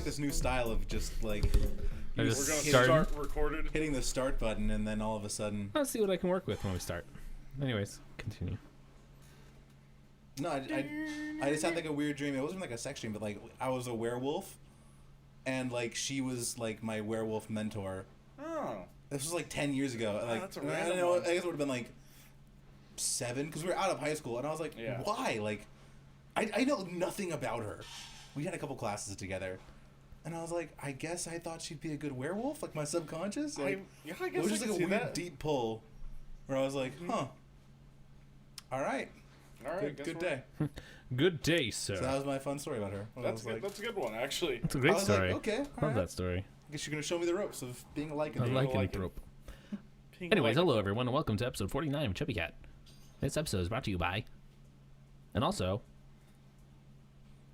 like this new style of just like We're Just gonna starting. start recorded. hitting the start button, and then all of a sudden, Let's see what I can work with when we start. Anyways, continue. no, I just had like a weird dream. It wasn't like a sex dream, but like I was a werewolf, and like she was like my werewolf mentor. Oh. This was like 10 years ago. Like, that's a I random don't know. one. I guess it would have been like 7 because we were out of high school, and I was like, Yeah. why? Like, I know nothing about her. We had a couple classes together, and I was like, I guess I thought she'd be a good werewolf, like my subconscious. Like, I it guess was I just can like a see weird that. deep pull, where I was like, huh. All right, All right, good day. Good day, sir. So that was my fun story about her. I That's was good. like, That's a good one, actually. It's a I great was story. like, okay, all Love right. that story. I guess you're gonna show me the ropes of being a I lycanthrope. like like it. it. Rope. Anyways, hello everyone, and welcome to episode 49 of Chubby Cat. This episode is brought to you by, and also,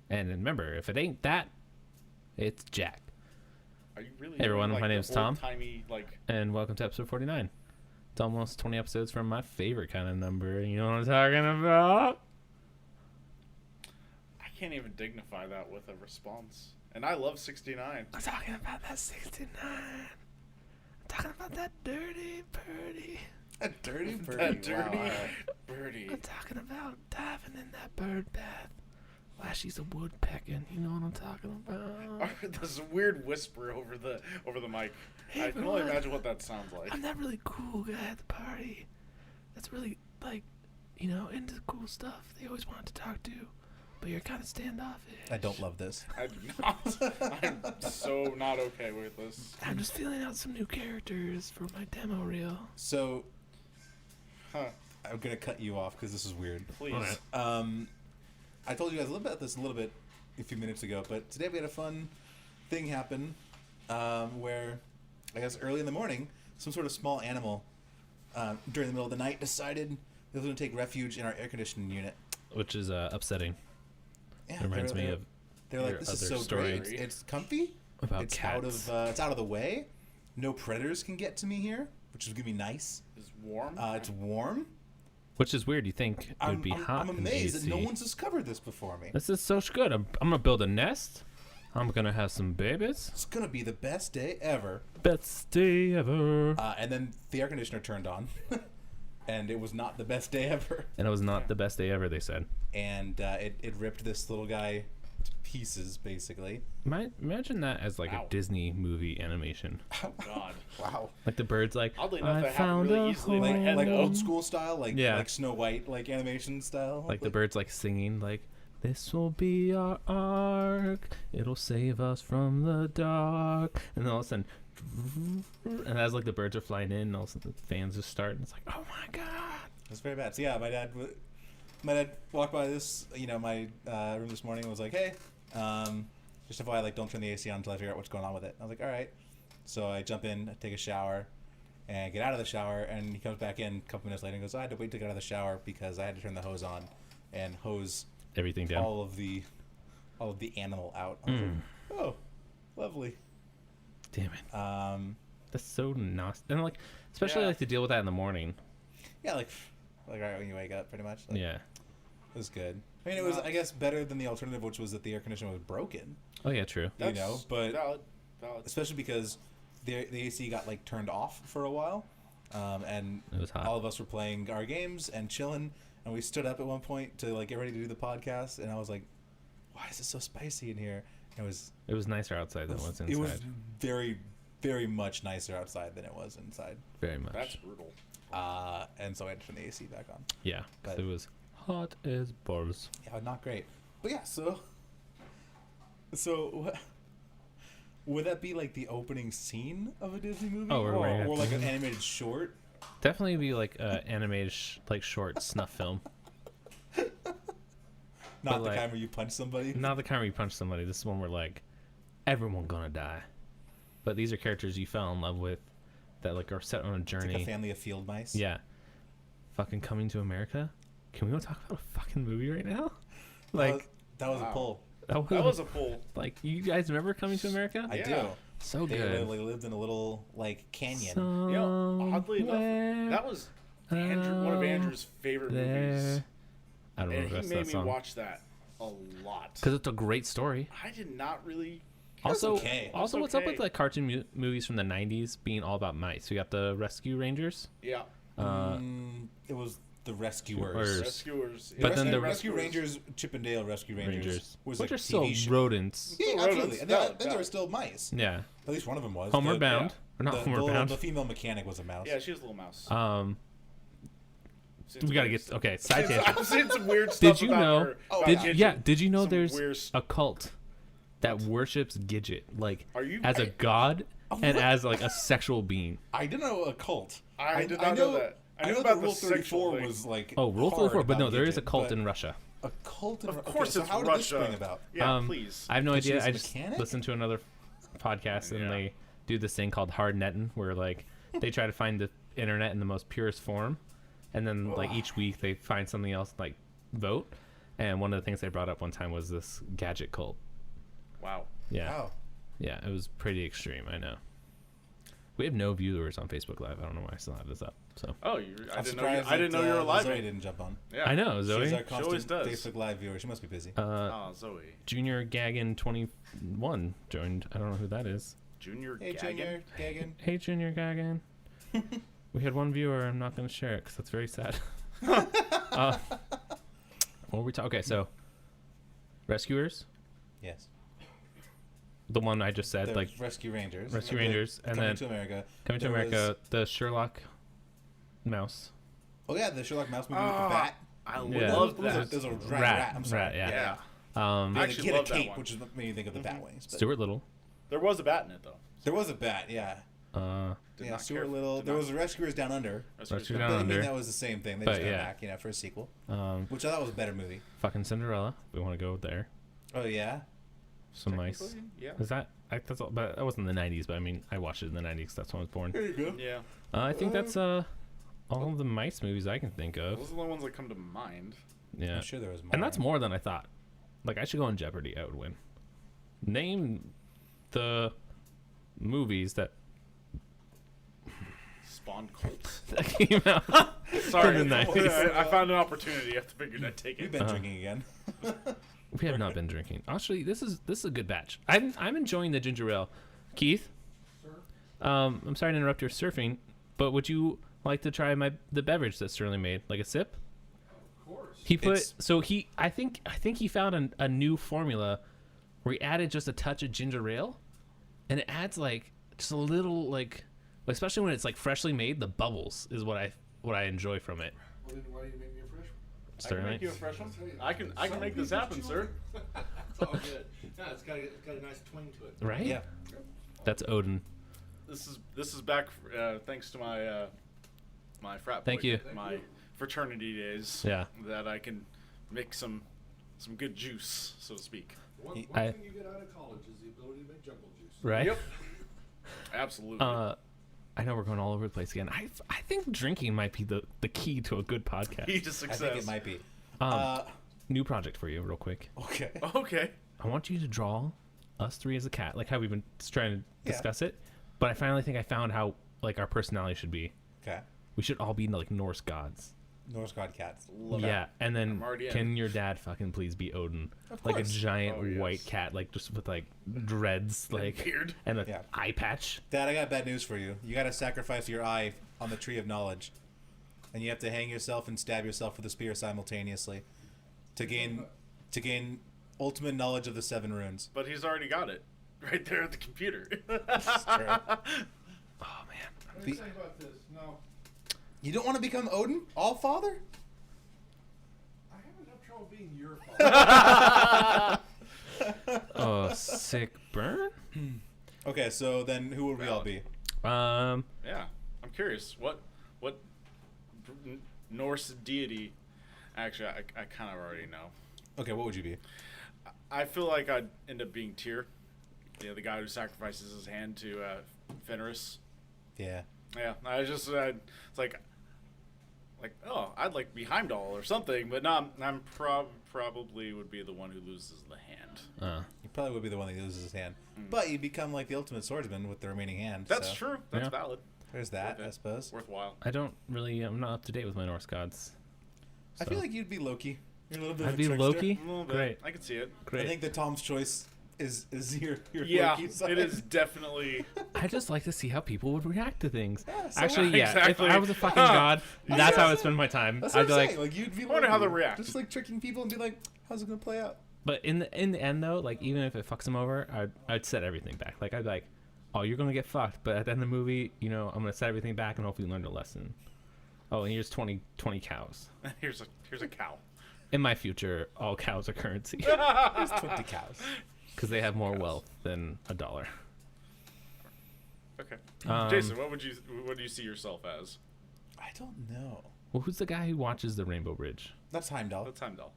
and remember, if it ain't that, it's Jack. Are you really Hey, everyone, doing, my the name's Tom. old-timey, like, And welcome to episode 49. It's almost 20 episodes from my favorite kind of number. You know what I'm talking about? I can't even dignify that with a response. And I love 69. I'm talking about that 69. I'm talking about that dirty birdie. A dirty birdie. That dirty Wow. birdie. I'm talking about diving in that bird bath while she's a woodpecking. You know what I'm talking about? There's a weird whisper over the mic. Hey, I can only everyone. imagine what that sounds like. I'm that really cool guy at the party. That's really, like, you know, into cool stuff. They always want to talk to. But you're kind of standoffish. I don't love this. I do not. I'm so not okay with this. I'm just feeling out some new characters for my demo reel. So Huh. I'm gonna cut you off because this is weird. Please. Alright. I told you guys a little bit about this a few minutes ago, but today we had a fun thing happen where I guess early in the morning, some sort of small animal during the middle of the night decided it was going to take refuge in our air conditioning unit. Which is upsetting. Yeah, It reminds me of they're like, your this is other so story. great. It's comfy. about It's cats. it's out of the way. No predators can get to me here, which is gonna be nice. It's warm. It's warm. Which is weird. You think it would be hot I'm in amazed AC. that no one's discovered this before me. This is so good. I'm gonna build a nest. I'm gonna have some babies. It's gonna be the best day ever. Best day ever. And then the air conditioner turned on, and it was not the best day ever. And it was not the best day ever, they said. And it ripped this little guy to pieces, basically. Imagine that as like Wow. a Disney movie animation. Oh God. Wow. Like the bird's like, Oddly enough, I that happened found really a easily in my home. head, Like though. old school style, Yeah. like Snow White, like animation style. Like the bird's like singing like, this will be our ark. It'll save us from the dark. And then all of a sudden, and as like the birds are flying in, and all of a sudden the fans just start, and it's like, oh my god. It's very bad. So yeah, my dad walked by this, my room this morning and was like, hey, just FYI, like, don't turn the AC on until I figure out what's going on with it. I was like, all right. So I jump in, I take a shower, and get out of the shower, and he comes back in a couple minutes later and goes, I had to wait to get out of the shower because I had to turn the hose on and hose Everything down. all of the animal out. I was like, oh, lovely. Damn it. That's so nasty. And like, especially Yeah. like to deal with that in the morning. Yeah, like right when you wake up, pretty much. Like, Yeah. It was good. I mean, it was, I guess, better than the alternative, which was that the air conditioner was broken. Oh yeah, true. You know, but valid. especially because the AC got like turned off for a while, and It was hot. all of us were playing our games and chilling, and we stood up at one point to like get ready to do the podcast, and I was like, "Why is it so spicy in here?" And It was nicer outside than it was inside. it was very, very much nicer outside than it was inside, Very much. That's brutal. and so I had to turn the AC back on. Yeah, 'cause But- it was hot as balls. Yeah, not great. But yeah, so would that be like the opening scene of a Disney movie, Oh, we're wearing or it. like an animated short? Definitely be like animated, like short snuff film. Not But, the like, kind where you punch somebody. Not the kind where you punch somebody. This is one where like everyone gonna die. But these are characters you fell in love with that like are set on a It's journey. like a family of field mice. Yeah. Fucking Coming to America. Can we go talk about a fucking movie right now? Like that was a Wow. pull. That was a pull. like you guys remember Coming to America? I Yeah. do. So They good. literally lived in a little like canyon. You know, oddly enough, Somewhere that was one of Andrew's favorite movies. there. I don't And remember he that made me song. watch that a lot. Because it's a great story. I did not really Also, okay. also, It's what's up okay. with like cartoon movies from the '90s being all about mice? We got the Rescue Rangers. Yeah. It was the Rescuers. Or- Rescuers. But then the Rescue Rangers, Chippendale Rescue Rangers, was which like are still TV show. rodents. Yeah, Still absolutely. rodents. And Valid, then there were valid. still mice. Yeah, At least one of them was. Homeward The- Bound, or not The, Homeward the, Bound. the female mechanic was a mouse. Yeah, she was a little mouse. We gotta get okay. Side tangent. I've seen some weird stuff. Did you about know? her, about Did Gidget. Did you know Some there's weird a cult that worships Gidget like Are you- as a god and what? as like a sexual being? I didn't know a cult. I did not know that. I knew know about that the Rule 34 sexual thing. was like. Oh, Rule hard 34, but no, about there is a Gidget, cult but in Russia. A cult in Of Russia. course, Okay, so it's how Russia. did this spring about? Yeah, please. I have no 'Cause she idea. was a I just mechanic? listened to another podcast and Yeah. they do this thing called hard netting where like they try to find the internet in the most purest form, and then like each week they find something else like vote. And one of the things they brought up one time was this gadget cult. Wow. Yeah, Wow. yeah, it was pretty extreme. I know. We have no viewers on Facebook Live. I don't know why I still have this up. So Oh, I'm surprised I didn't know you were that, alive. Zoe didn't jump on. Yeah. I know She's Zoe. our always constant does. Facebook Live viewer. She must be busy. Oh, Zoe. Junior Gaggin 21 joined. I don't know who that is. Junior Hey, Gaggin. Junior Gaggin. Hey, Junior Gaggin. We had one viewer. I'm not going to share it because that's very sad. What were we talking? Okay, so Rescuers, Yes. the one I just said, The like Rescue Rangers. Rescue Okay, Rangers, and Coming then to America. Coming to there America, the Sherlock mouse. Oh yeah, the Sherlock Mouse movie with the bat. I Yeah. love What was that. it? There's a rat. I'm sorry. yeah. Yeah. Um, Yeah, I the actually kid a love that cape, one. which is what made me think of the bat wings. But Stuart Little. There was a bat in it, though. there was a bat, yeah. Did Yeah, not Stuart care- Little. did There not- was the Rescuers Down Under. Rescuers But Down I Under. mean, that was the same thing. They But just got yeah. back, for a sequel, Um, which I thought was a better movie. fucking Cinderella. We want to go there. Oh yeah. Some mice. Technically, yeah. Is that? That's all, but that wasn't in the 90s. But I mean, I watched it in the 90s. That's when I was born. There you go. Yeah. I think that's all of the mice movies I can think of. Those are the only ones that come to mind. Yeah. I'm sure there was more. And that's more than I thought. Like, I should go on Jeopardy. I would win. Name the movies that Spawn Colts. came out. Sorry. In the 90s. I found an opportunity. I figured I'd take We've it. been drinking again. We have not been drinking. Actually, this is a good batch. I'm enjoying the ginger ale. Keith, I'm sorry to interrupt your surfing, but would you like to try the beverage that Sterling made, like a sip? Of course. He put It's- I think he found a new formula where he added just a touch of ginger ale, and it adds like just a little like, especially when it's like freshly made. The bubbles is what I enjoy from it. Well, then why do you make me a fresh one? I can Sterling. make you a fresh one. Tell you, I can some make this people's happen, sir. children- It's all good. No, it's got a nice twang to it. Right? Yeah. That's Odin. This is back thanks to my my frat. Thank boy, you. My fraternity days. Yeah. That I can make some good juice, so to speak. One I- thing you get out of college is the ability to make jungle juice. Right? Yep. Absolutely. I know we're going all over the place again. I think drinking might be the key to a good podcast. Key to I success. think it might be. New project for you, real quick. Okay. Okay. I want you to draw us three as a cat, like how we've been trying to Yeah. discuss it. But I finally think I found how like our personality should be. Okay. We should all be like Norse gods. Norse god cats. Love Yeah, and then I'm already in. can your dad fucking please be Odin? Of Like a course. giant Oh, yes. white cat, like just with like dreads, like beard. and a Yeah. eye patch. Dad, I got bad news for you. You got to sacrifice your eye on the tree of knowledge, and you have to hang yourself and stab yourself with a spear simultaneously, to gain ultimate knowledge of the 7 runes. But he's already got it right there at the computer. It's true. Oh man. What do you say about this? No, You don't want to become Odin, All Father? I have enough trouble being your father. Oh, sick burn. Okay, so then who would we all be? Um, Yeah, I'm curious. What Norse deity? Actually, I kind of already know. Okay, what would you be? I feel like I'd end up being Tyr. You know, the guy who sacrifices his hand to Fenris. Yeah. Yeah, I just it's like oh, I'd like be Heimdall or something, but no, I'm probably would be the one who loses the hand. You probably would be the one that loses his hand. But you become like the ultimate swordsman with the remaining hand. That's so true. That's Yeah. valid. There's that, Okay. I suppose. Worthwhile. I'm not up to date with my Norse gods. I feel So. like you'd be Loki. You're a little bit I'd of a be trickster. Loki. A little bit. Great. I could see it. Great. I think the Tom's Choice is your Yeah, quirky side. it is definitely. I just like to see how people would react to things. Yeah, so Actually, yeah, yeah. exactly. If I was a fucking god, that's how I would spend my time. That's what I'd be I'm like, saying. Like you'd be wonder how like, they'll react. just like tricking people and be like, how's it gonna play out? but in the end though, like even if it fucks them over, I'd set everything back. Like I'd be like, oh, you're gonna get fucked, but at the end of the movie, you know, I'm gonna set everything back and hopefully learn a lesson. Oh, and here's 20 cows. Here's a cow. In my future, all cows are currency There's 20 cows. because they have more wealth than $1. Okay. Um, Jason, what do you see yourself as? I don't know. Well, who's the guy who watches the Rainbow Bridge? That's Heimdall. That's Heimdall.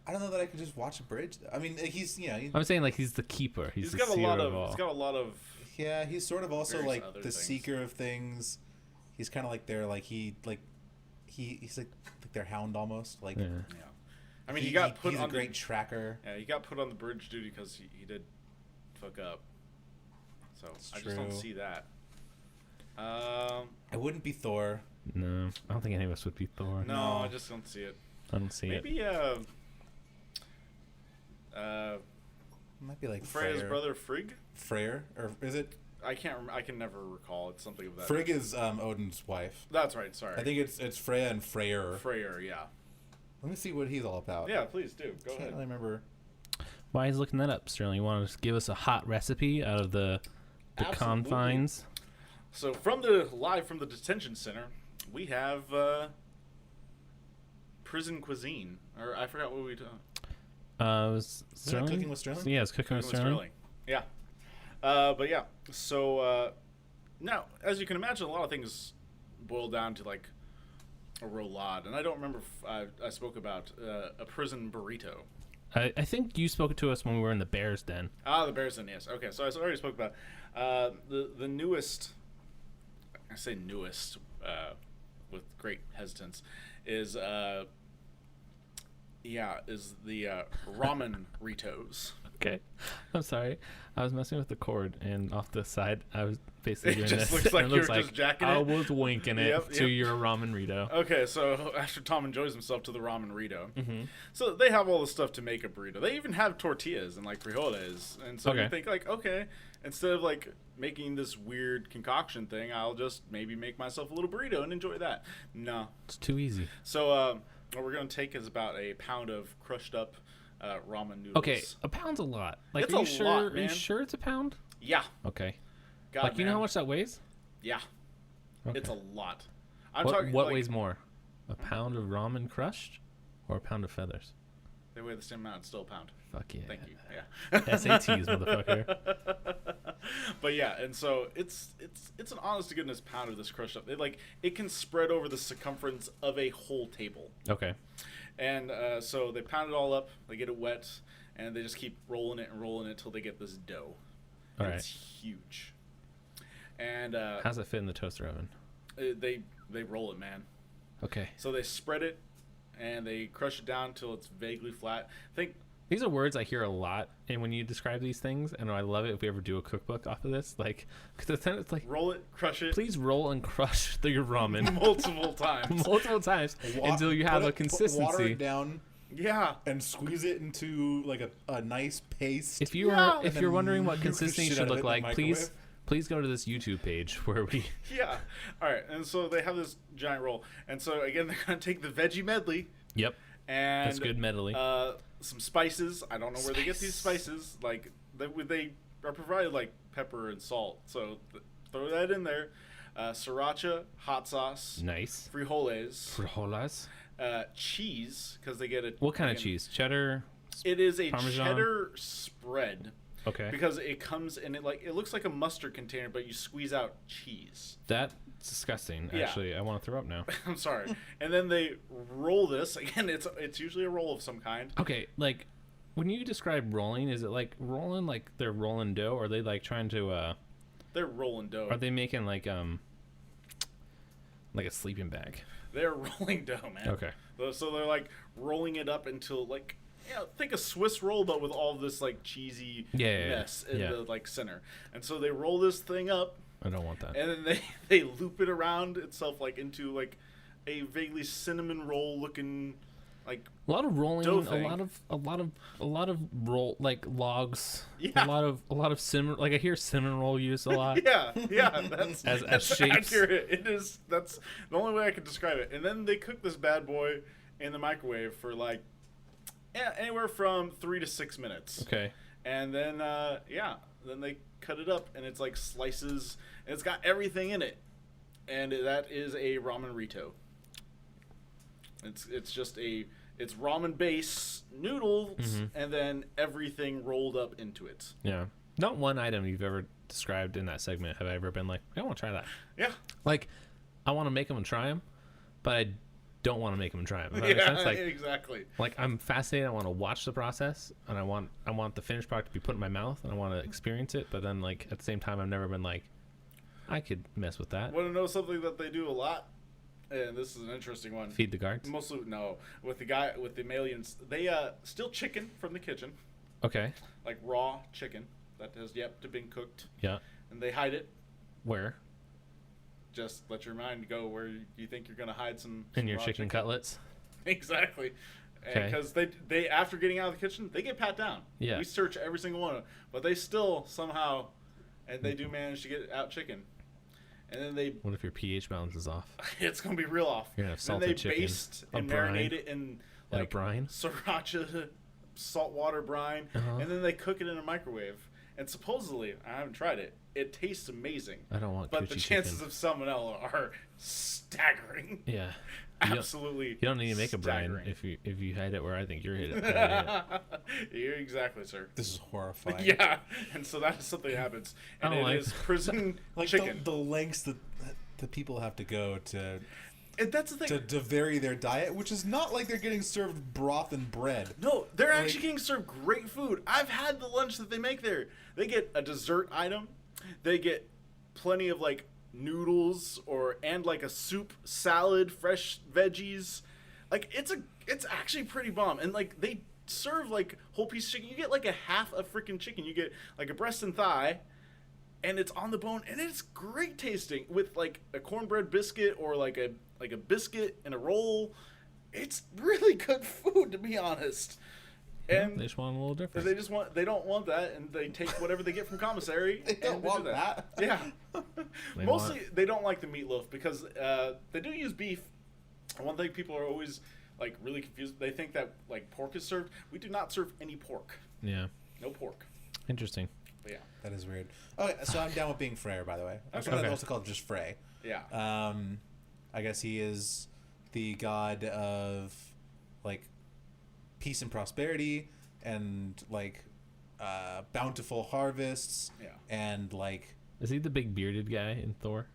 I don't know that I could just watch a bridge. I mean, he's I'm saying like he's the keeper. He's the got a seer lot of of. all. He's got a lot of. yeah, he's sort of also Various like other the things. seeker of things. He's kind of like their like he's like their hound almost. Like Yeah. Yeah. I mean, he got put he's on a great tracker. Yeah, he got put on the bridge duty because he did fuck up. So It's I just don't true. see that. I wouldn't be Thor. No, I don't think any of us would be Thor. No, No. I just don't see it. I don't see it. Maybe It might be like Freya's Freyr. brother Frigg. Freyr, or is it? I can't. I can never recall. It's something of that. Frigg is Odin's wife. That's right. Sorry. I think it's Freya and Freyr. Freyr. Yeah. Let me see what he's all about. Yeah. Please do. Go Can't ahead. really remember. Why is looking that up, Sterling? You want to give us a hot recipe out of the Absolutely. confines? So live from the detention center, we have prison cuisine, or I forgot what we did. Was Isn't that Sterling? Cooking with Sterling? Yeah, it's cooking with Sterling. Yeah. But yeah, so now, as you can imagine, a lot of things boil down to like a roulade, and I don't remember if I spoke about a prison burrito. I think you spoke to us when we were in the Bears Den. Ah, the Bears Den, yes. Okay, so I already spoke about the newest. I say newest with great hesitance. Is the ramen ritos. Okay, I'm sorry. I was messing with the cord, and off the side, I was basically doing It just this. looks like and you it were looks just jacking I it. was winking it Yep, to yep. your ramen Rito. Okay, so after Tom enjoys himself to the ramen burrito, Mm-hmm. so they have all the stuff to make a burrito. They even have tortillas and like frijoles, and so you Okay. think like, okay, instead of like making this weird concoction thing, I'll just maybe make myself a little burrito and enjoy that. No, It's too easy. so what we're gonna take is about a pound of crushed up ramen noodles. Okay, a pound's a lot. Like, It's are you a sure? lot, Are you man. sure it's a pound? Yeah. Okay. God, like, you know man. how much that weighs? Yeah. Okay. It's a lot. I'm what talking. what like, weighs more, a pound of ramen crushed, or a pound of feathers? They weigh the same amount. It's still a pound. Fuck yeah. Thank you. Yeah. SATs, motherfucker. But yeah, and so it's an honest to goodness pound of this crushed up. It can spread over the circumference of a whole table. Okay. And so they pound it all up, they get it wet, and they just keep rolling it until they get this dough. All And right. It's huge. And How's it fit in the toaster oven? they roll it, man. Okay. So they spread it, and they crush it down till it's vaguely flat. These are words I hear a lot, and when you describe these things, and I love it if we ever do a cookbook off of this, like, because then it's like, Roll it, crush it, please roll and crush your ramen multiple times. multiple times until you have a Water consistency. it down Yeah. and squeeze it into like a nice paste. If you Yeah. are, if And you're then wondering what nuke the consistency shit should out of look it in the like, microwave. please go to this YouTube page where we. Yeah. All right. And so they have this giant roll. And so, again, they're going to take the veggie medley Yep, and that's good medley. some spices. I don't know where they get these spices. Like, they are provided, like, pepper and salt. So throw that in there. Sriracha, hot sauce, Nice. frijoles, Frijoles. cheese, because they get it. What kind of cheese? Cheddar. It is a Parmesan? cheddar spread. Okay. Because it comes in it looks like a mustard container, but you squeeze out cheese. That's disgusting. Yeah. Actually, I want to throw up now. I'm sorry. And then they roll this again. It's usually a roll of some kind. Okay, like when you describe rolling, is it like rolling like they're rolling dough, or are they like trying to? They're rolling dough. Are they making like a sleeping bag? They're rolling dough, man. Okay. So they're like rolling it up until like, think a Swiss roll, but with all this like cheesy mess in the like center. And so they roll this thing up, I don't want that. and then they loop it around itself like into like a vaguely cinnamon roll looking like A lot of rolling, dough a thing. lot of roll like logs. Yeah. A lot of cinnamon. Like I hear cinnamon roll used a lot. Yeah, that's As shapes. accurate. It is. That's the only way I can describe it. And then they cook this bad boy in the microwave for like anywhere from 3 to 6 minutes. Okay. And then then they cut it up and it's like slices and it's got everything in it. And that is a ramen rito. It's just it's ramen base noodles and then everything rolled up into it. Yeah. Not one item you've ever described in that segment have I ever been like, I want to try that. Yeah. Like, I want to make them and try them, but I don't want to make them and try them. Does that make sense? Like, exactly. like I'm fascinated. I want to watch the process, and I want the finished product to be put in my mouth, and I want to experience it. But then, like at the same time, I've never been like, I could mess with that. Want to know something that they do a lot? And this is an interesting one. Feed the guards. Mostly, no. With the Malians, they steal chicken from the kitchen, Okay. like raw chicken that has yet to been cooked, Yeah. and they hide it. Where? Just let your mind go where you think you're gonna hide some In your raw chicken cutlets. Exactly. Okay. Because they after getting out of the kitchen, they get pat down. Yeah. We search every single one of them, but they still somehow, and they do manage to get out chicken. And then they, What if your pH balance is off? it's gonna be real off. You're gonna have Then they salted chicken, baste a and brine, marinate it in and a like brine? sriracha, saltwater brine, Uh-huh. and then they cook it in a microwave. And supposedly, I haven't tried it. It tastes amazing. I don't want But coochie the chances chicken. of salmonella are staggering. Yeah. Absolutely. You don't need to make a brine staggering. if you hide it where I think you're hidden. You're exactly, sir. This is horrifying. Yeah, and so that is something that happens, and I don't it like- is prison Like chicken. the lengths that the people have to go to And that's the thing. to vary their diet, which is not like they're getting served broth and bread. No, they're actually getting served great food. I've had the lunch that they make there. They get a dessert item. They get plenty of like noodles and like a soup, salad, fresh veggies. Like it's actually pretty bomb. And like they serve like whole piece of chicken. You get like a half a freaking chicken. You get like a breast and thigh, and it's on the bone, and it's great tasting with like a cornbread biscuit or like a biscuit and a roll. It's really good food, to be honest. And They just want a little different. they don't want that, and they take whatever they get from commissary. They don't and want do that. Yeah. They Mostly, they don't like the meatloaf because they do use beef. And one thing people are always like really confused. They think that like pork is served. We do not serve any pork. Yeah. No pork. Interesting. But yeah. That is weird. Okay, so I'm down with being Freyr, by the way. I'm Okay. also called just Frey. Yeah. I guess he is the god of like peace and prosperity and like bountiful harvests. Yeah. And like Is he the big bearded guy in Thor?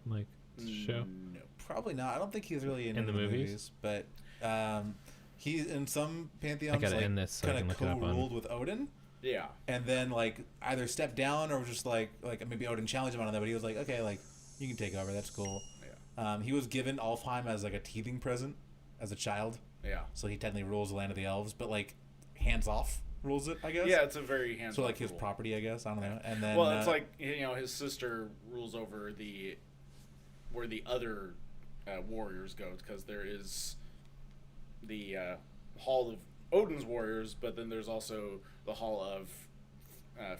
Like show? No. probably not. I don't think he's really in the movies? but he in some pantheons gotta like end this so I kind can of look it up on- co-ruled with Odin. Yeah. And then like either step down or just like maybe Odin challenged him on that, but he was like, okay, like you can take over. That's cool. Yeah. He was given Alfheim as like a teething present as a child, Yeah. so he technically rules the land of the elves, but like hands off rules it, I guess. Yeah, it's a very hands. So like his property, I guess. I don't know. And then Well, it's like his sister rules over where the other warriors go, because there is the Hall of Odin's warriors, but then there's also the Hall of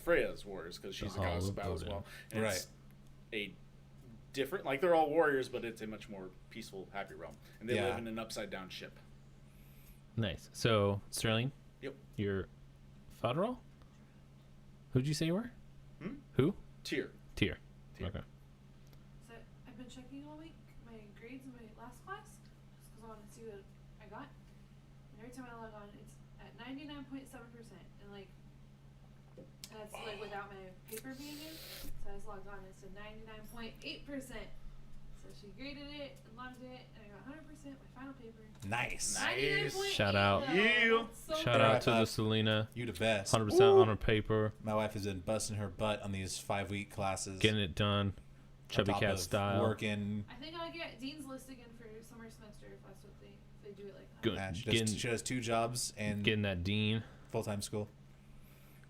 Freya's warriors, because she's The a Hall goddess of of battle as Odin. well. And it's a different, like they're all warriors, but it's a much more peaceful, happy realm, and they live in an upside down ship. Nice. So Sterling. Yep. You're federal. Who'd you say you were? Hmm? Who? Tier. Tier. Tier. Okay. So I've been checking all week my grades in my last class just because I wanted to see what I got. And every time I log on, it's at 99.7%, and that's like without my paper being in. So I just logged on, and it's at 99.8%. So she graded it and logged it, and I got 100% my final paper. nice. Nice. 99.8 Shout out. though. Yeah. That's so Shout good. out to High the five. Selena. You the best. 100% on her paper. My wife has been busting her butt on these 5-week classes. Getting it done. on Chubby top cat of style. Working. I think I'll get Dean's List again for summer semester if that's what if they do it like that. Good. And Getting, she does 2 jobs and getting that dean. full-time school.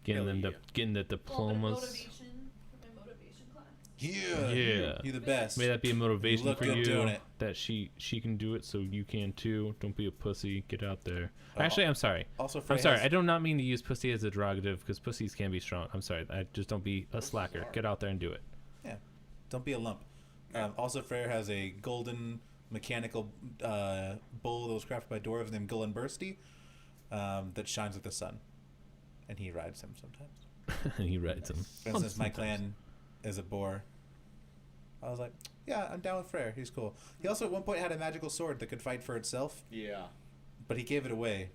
Getting Hell them yeah. getting the A little bit of diplomas. motivation for my motivation class. Yeah. You're the best. May that be a motivation look for good you doing it. that she can do it, so you can too. Don't be a pussy. Get out there. Oh. Actually, I'm sorry. Also, Frey I'm sorry. has- I do not mean to use pussy as a derogative because pussies can be strong. I'm sorry. I just don't be a slacker. Get out there and do it. Yeah, don't be a lump. Also, Freyr has a golden mechanical bull that was crafted by dwarves named Gullen Bursty that shines like the sun, and he rides him sometimes. And he rides him. And since my clan is a boar, I was like, yeah, I'm down with Freyr. He's cool. He also at one point had a magical sword that could fight for itself, Yeah. but he gave it away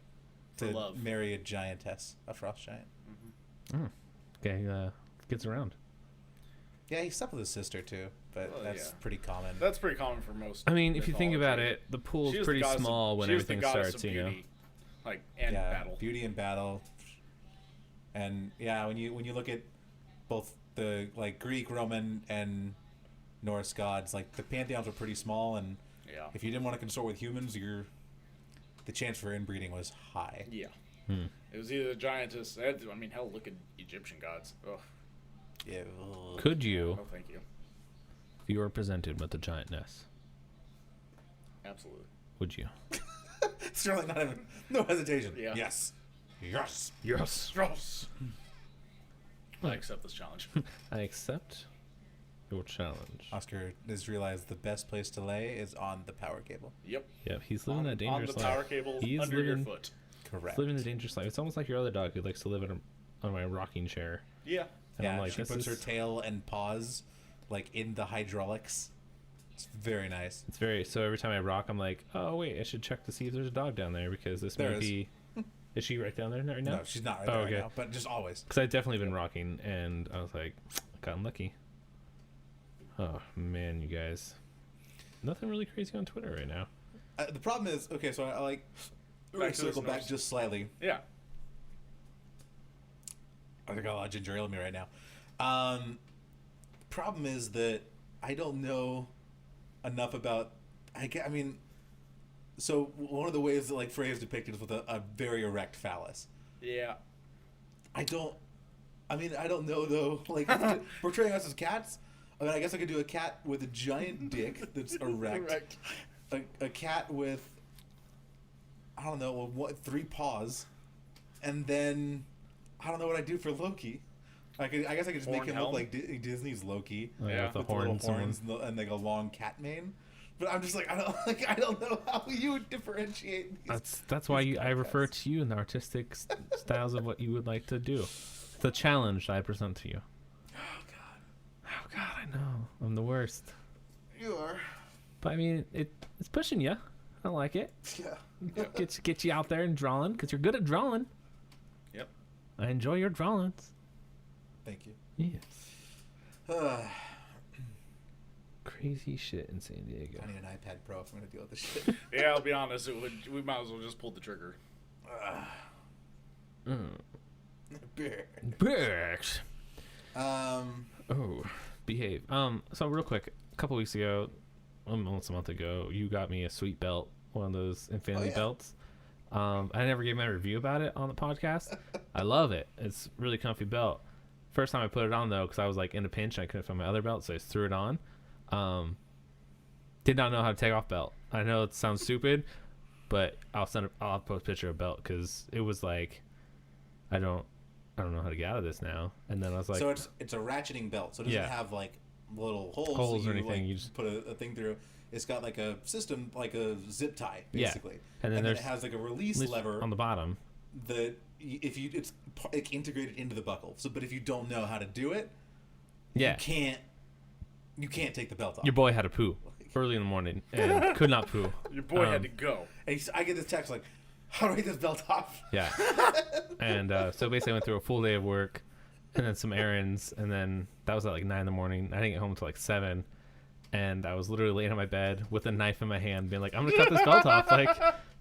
For to love. marry a giantess, a frost giant. Okay, gets around. Yeah, he slept with his sister too, but Well, that's yeah. pretty common. That's pretty common for most. I mean, if you think about mythology. it, the pool's She was the pretty goddess of- small when she was the everything goddess starts, of you know. beauty, like and yeah, battle. beauty and battle, and yeah, when you look at both the like Greek, Roman, and Norse gods, like the pantheons were pretty small, and Yeah. if you didn't want to consort with humans, the chance for inbreeding was high. Yeah. Hmm. It was either the giantess. I mean, hell, look at Egyptian gods. Ugh. Yeah. Could you, No, thank you. if you were presented with a giantess, Absolutely. would you? Sterling, not even no hesitation. Yeah. Yes. Yes. Yes. Gross. I accept this challenge. I accept your challenge. Oscar has realized the best place to lay is on the power cable. Yep. Yeah, he's living that dangerous on the power life. cable He's under living, your foot. Correct. He's living the dangerous life. It's almost like your other dog who likes to live on my rocking chair. Yeah. And Yeah, I'm like, she this puts her is, tail and paws like in the hydraulics. It's very nice. it's very, so every time I rock, I'm like, oh wait, I should check to see if there's a dog down there because this There may is. be. Is she right down there right now? No, she's not right Oh, there okay. right now, but just always. Because I've definitely been rocking, and I was like, got unlucky. Oh man, you guys, nothing really crazy on Twitter right now. The problem is, okay, so I like Back to circle this back nurse. just slightly. Yeah. I think got a lot of ginger ale in me right now. Problem is that I don't know enough about. I mean, so one of the ways that like Frey is depicted is with a very erect phallus. Yeah. I don't know though. Like portraying us as cats. I mean, I guess I could do a cat with a giant dick that's erect. A cat with, I don't know, 3 paws, and then I don't know what I do for Loki. I guess I could just make Horn him helm? look like Disney's Loki. Oh, Yeah. with the With the little horns. horns and like a long cat mane. But I'm just like I don't know how you would differentiate. That's why I refer podcasts. to you in the artistic styles of what you would like to do. It's a challenge I present to you. Oh God, I know I'm the worst. You are. But I mean, it's pushing you. I like it. Yeah. Get you out there and drawing because you're good at drawing. Yep. I enjoy your drawings. Thank you. Yes. Crazy shit in San Diego. I need an iPad Pro if I'm gonna deal with this shit. Yeah, I'll be honest. We might as well just pull the trigger. Bitch. Um. Oh, behave. So real quick, a couple weeks ago, almost a month ago, you got me a sweet belt, one of those infinity yeah. belts. I never gave my review about it on the podcast. I love it. It's a really comfy belt. First time I put it on though, because I was like in a pinch, and I couldn't find my other belt, so I just threw it on. Did not know how to take off belt. I know it sounds stupid, but I'll post a picture of belt because it was like, I don't know how to get out of this now. And then I was like, So it's a ratcheting belt. So it doesn't Yeah. have like little holes Holes that or you, anything, Like, you just- put a thing through. It's got like a system, like a zip tie, Yeah. basically. And then it there's has like a release lever on the bottom. that it's like integrated into the buckle. So, but if you don't know how to do it, Yeah. you can't take the belt off. Your boy had to poo early in the morning and could not poo. Your boy had to go. And I get this text like, "How do I get this belt off?" Yeah. And so basically I went through a full day of work and then some errands, and then that was at like 9 in the morning. I didn't get home until like 7. And I was literally laying on my bed with a knife in my hand being like, I'm going to cut this belt off. Like,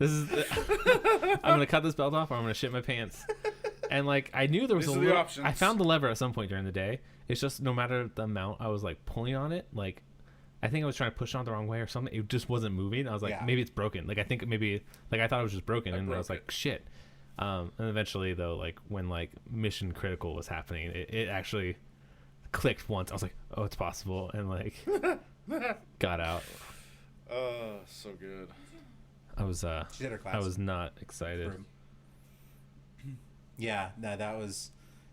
I'm going to cut this belt off or I'm going to shit my pants. And like, I knew there was These a are the little, options. I found the lever at some point during the day. It's just no matter the amount I was like pulling on it, like, I think I was trying to push it on the wrong way or something. It just wasn't moving. I was like, Yeah. maybe it's broken. Like, I think maybe, like, I thought it was just broken. And I broke was like, shit. And eventually, though, like, when, like, Mission Critical was happening, it actually clicked once. I was like, oh, it's possible, and like got out. So good. I was She did her class. I was not excited. Yeah, no, that was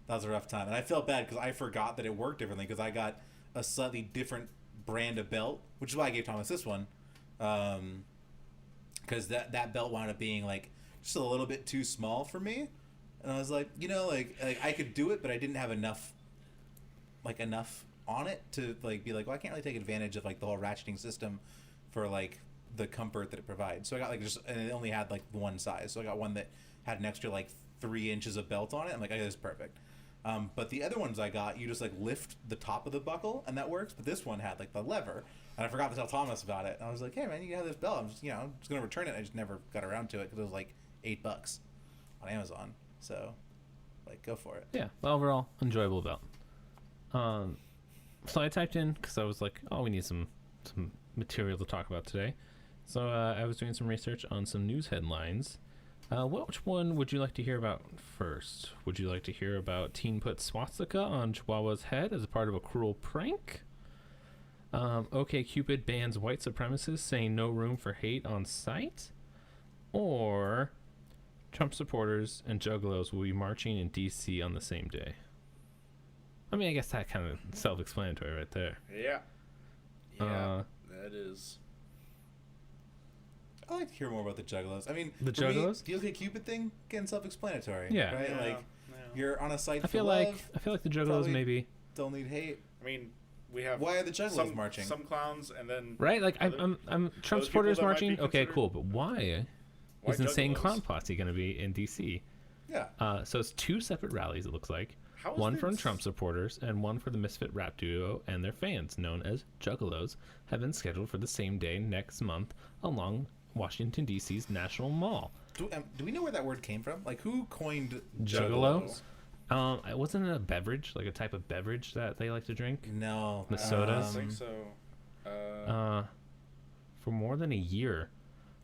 a rough time, and I felt bad because I forgot that it worked differently because I got a slightly different brand of belt, which is why I gave Thomas this one, because that belt wound up being like just a little bit too small for me, and I was like, like I could do it, but I didn't have enough on it to like be like, well, I can't really take advantage of like the whole ratcheting system for like the comfort that it provides. So I got like and it only had like one size, so I got one that had an extra like 3 inches of belt on it. I'm like, okay, this is perfect. But the other ones I got, you just like lift the top of the buckle and that works. But this one had like the lever, and I forgot to tell Thomas about it. And I was like, hey man, you can have this belt. I'm just gonna return it. I just never got around to it because it was like $8 on Amazon. So like, go for it. Yeah, overall enjoyable belt. So I typed in because I was like, oh, we need some material to talk about today. So I was doing some research on some news headlines. Which one would you like to hear about first? Would you like to hear about teen put swastika on Chihuahua's head as a part of a cruel prank? OkCupid bans white supremacists, saying no room for hate on site? Or Trump supporters and juggalos will be marching in D.C. on the same day? I mean, I guess that kind of self-explanatory right there. Yeah. Yeah, that is. I'd like to hear more about the juggalos. I mean, The for me, juggalos? the OkCupid thing, again, self-explanatory. Yeah. Right? Yeah, Like, yeah. you're on a site I for feel love, like the juggalos probably maybe don't need hate. I mean, we have. Why are the juggalos some, marching? Some clowns, and then. right. Like other- I'm Trump other supporters people that might be marching. Okay, considered- cool. But why Why is Insane juggalos? Clown Posse going to be in D.C.? Yeah. So it's 2 separate rallies. It looks like. How is One from this- Trump supporters and one for the misfit rap duo and their fans, known as Juggalos, have been scheduled for the same day next month along Washington, D.C.'s National Mall. Do we know where that word came from? Like, who coined Juggalo? It wasn't a beverage, like a type of beverage that they like to drink? No. The sodas? I think so. For more than a year.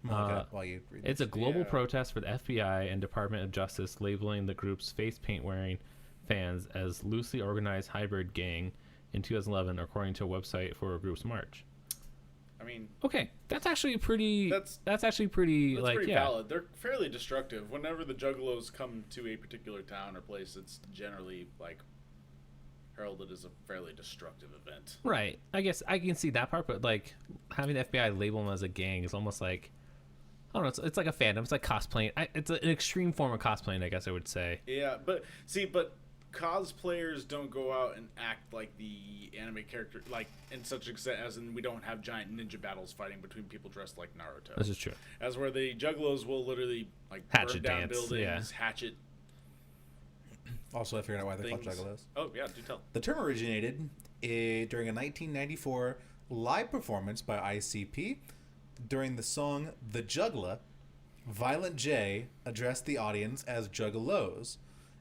I'm gonna look it up while you read It's this. a global Yeah. protest for the FBI and Department of Justice labeling the group's face paint wearing fans as loosely organized hybrid gang in 2011, according to a website for a group's march. I mean, Okay, that's actually pretty. That's- That's actually pretty. that's like pretty yeah, valid. They're fairly destructive. Whenever the Juggalos come to a particular town or place, it's generally like heralded as a fairly destructive event. right. I guess I can see that part, but like having the FBI label them as a gang is almost like I don't know. It's like a fandom. It's like cosplaying. It's an extreme form of cosplaying, I guess I would say. Yeah, but cosplayers don't go out and act like the anime character, like in such extent as in we don't have giant ninja battles fighting between people dressed like Naruto. This is true. As where the Juggalos will literally like Hatchet burn down dance, buildings, yeah. hatchet. Also, I figured out why they're called Things. juggalos. Oh yeah, do tell. The term originated during a 1994 live performance by ICP. During the song The Juggler, Violent J addressed the audience as juggalos,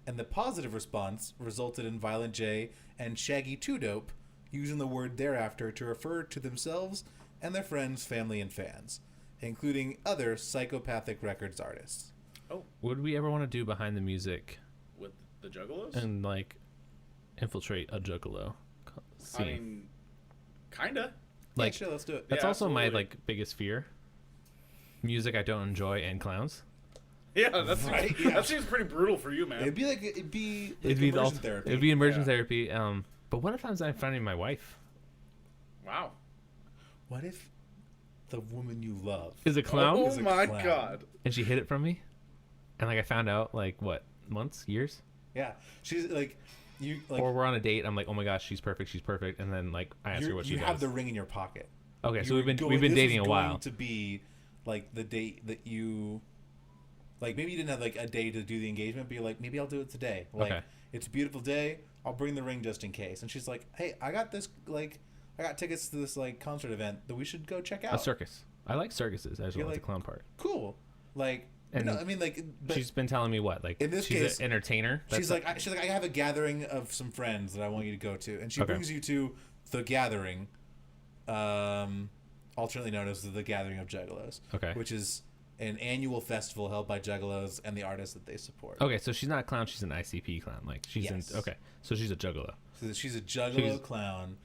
and the positive response resulted in Violent J and Shaggy 2 Dope using the word thereafter to refer to themselves and their friends, family, and fans, including other psychopathic records artists. Oh, Would we ever want to do behind the music with the Juggalos? and like infiltrate a juggalo scene? I mean, kinda. like yeah, sure, let's do it. that's yeah, also my absolutely. like biggest fear. Music I don't enjoy and clowns. Yeah, that's Right, yeah. that seems pretty brutal for you, man. It'd be like It'd be immersion therapy. It'd be immersion Yeah. therapy. But what if I'm finding my wife Wow. What if the woman you love is a clown Oh Is a my clown. god. and she hid it from me, and like I found out like what months, years, Yeah, she's like, you like. or we're on a date. I'm like, oh my gosh, she's perfect, and then like I ask her what she you does. have the ring in your pocket. Okay, so You we've were been going- this dating was a while. Going to be like the date that you, like maybe you didn't have like a day to do the engagement, but you're like, maybe I'll do it today. Like Okay. it's a beautiful day. I'll bring the ring just in case. And she's like, hey, I got this like, I got tickets to this like concert event that we should go check out. A circus. I like circuses. I just You're don't like like- the clown part. Cool. Like, And no, I mean like, but She's been telling me what like in this she's case, an entertainer. she's like, I have a gathering of some friends that I want you to go to, and she Okay. brings you to the gathering, alternately known as the Gathering of Juggalos. Okay. Which is an annual festival held by Juggalos and the artists that they support. Okay, so she's not a clown. She's an ICP clown. Like she's Yes. in. Okay, so she's a juggalo. So she's a Juggalo She's- clown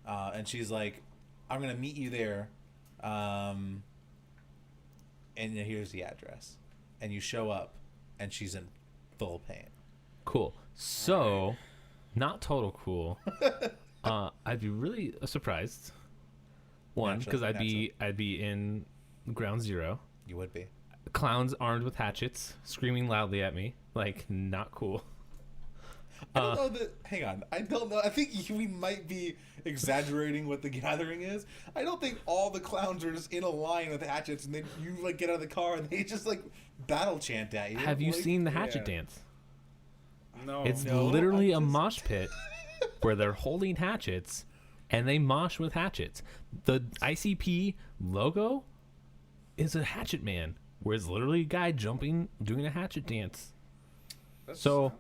and she's like, "I'm gonna meet you there, and here's the address." And you show up, and she's in full pain. Cool. So, not total cool. I'd be really surprised. One, because I'd be in ground zero. You would be. Clowns armed with hatchets, screaming loudly at me. Like, not cool. I don't know that. Hang on. I don't know. I think we might be exaggerating what the gathering is. I don't think all the clowns are just in a line with hatchets, and then you like get out of the car and they just like battle chant at you. Have you Like, seen the hatchet dance? No. It's No, literally I a just- mosh pit where they're holding hatchets and they mosh with hatchets. The ICP logo is a hatchet man, where it's literally a guy jumping, doing a hatchet dance. That's terrible.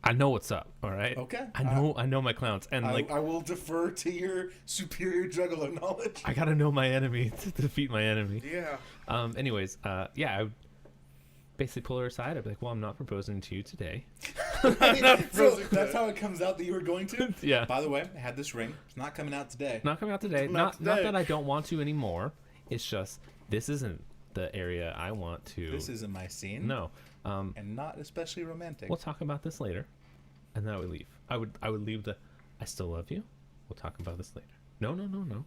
I know what's up, all right? Okay. I know my clowns, and like I will defer to your superior juggler knowledge. I gotta know my enemy to defeat my enemy. Yeah. Anyways, yeah, I would basically pull her aside. I'd be like, "Well, I'm not proposing to you today." So that's how it comes out that you were going to. Yeah. By the way, I had this ring. It's not coming out today. Not coming out today. Not Not today. that I don't want to anymore. It's just this isn't the area I want to. This isn't my scene. No. And not especially romantic. We'll talk about this later, and then I would leave. I would leave the. I still love you. We'll talk about this later. No.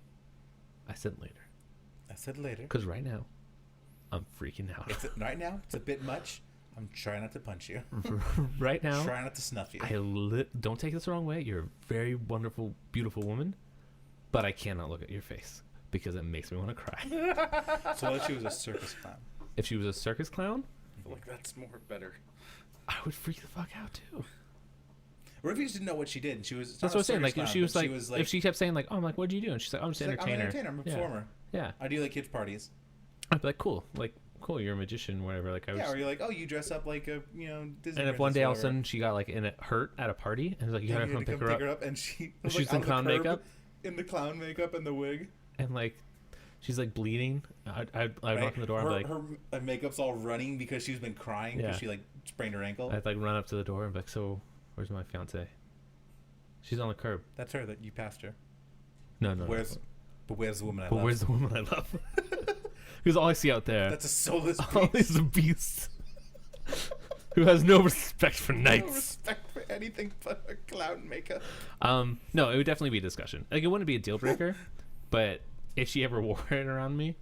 I said later. I said later. Because right now, I'm freaking out. Right now, it's a bit much. I'm trying not to punch you. Right now, Trying not to snuff you. don't take this the wrong way. You're a very wonderful, beautiful woman, but I cannot look at your face because it makes me want to cry. So what if she was a circus clown? If she was a circus clown, I feel like that's more better. I would freak the fuck out too. Or if you just didn't know what she did, and she was. That's what I'm saying. Like, if she was like, if she kept saying like, "Oh, I'm like, what'd you do?" and she's like, "Oh, I'm just she's an like, I'm an entertainer." entertainer. I'm a Yeah. performer. Yeah, I do like kids parties. I'd be like, cool, you're a magician, whatever. Like, I was. Yeah, or you're like, oh, you dress up like a Disney. And if one day all of a sudden she got like hurt at a party, and it's like, you gotta come pick her up, and she and was, she's like, in on the clown curb makeup, in the clown makeup and the wig. and like, she's like bleeding. I'd Right? knock on the door. I'd be like, her makeup's all running because she's been crying because Yeah. she like sprained her ankle. I'd like run up to the door and be like, so where's my fiance? She's on the curb. That's her that you passed her. No. Where's the woman I But love? where's the woman I love? Because all I see out there, That's a soulless all beast. is a beast who has no respect for No knights. respect for anything but her clown makeup. No, it would definitely be a discussion. Like, it wouldn't be a deal breaker, but if she ever wore it around me,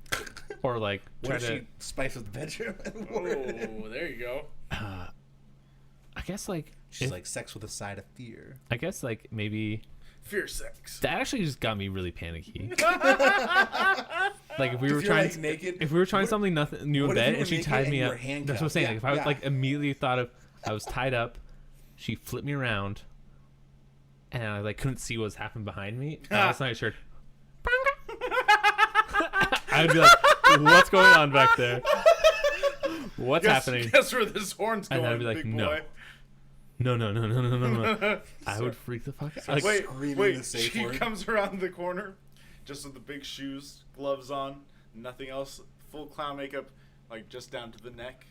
or like What try if to, she spices the bedroom and wore it in? Oh, there you go. I guess like She's if- like sex with a side of fear. I guess like maybe Fear sex. that actually just got me really panicky. Like if we were If you're, trying like, naked, if we were trying what- something nothing new in what if bed you and were she naked tied and me you up. were That's what I'm handcuffed? saying. Yeah, Like if I was yeah. like immediately thought of I was tied up, she flipped me around, and I like couldn't see what was happening behind me. And all of a sudden I heard, I'd be like, "What's going on back there? What's happening?" Guess where this horn's And going, I'd be like, big no. boy. No. I would freak the fuck out. Like, Screaming wait. the safe She word. comes around the corner, just with the big shoes, gloves on, nothing else, full clown makeup, like just down to the neck,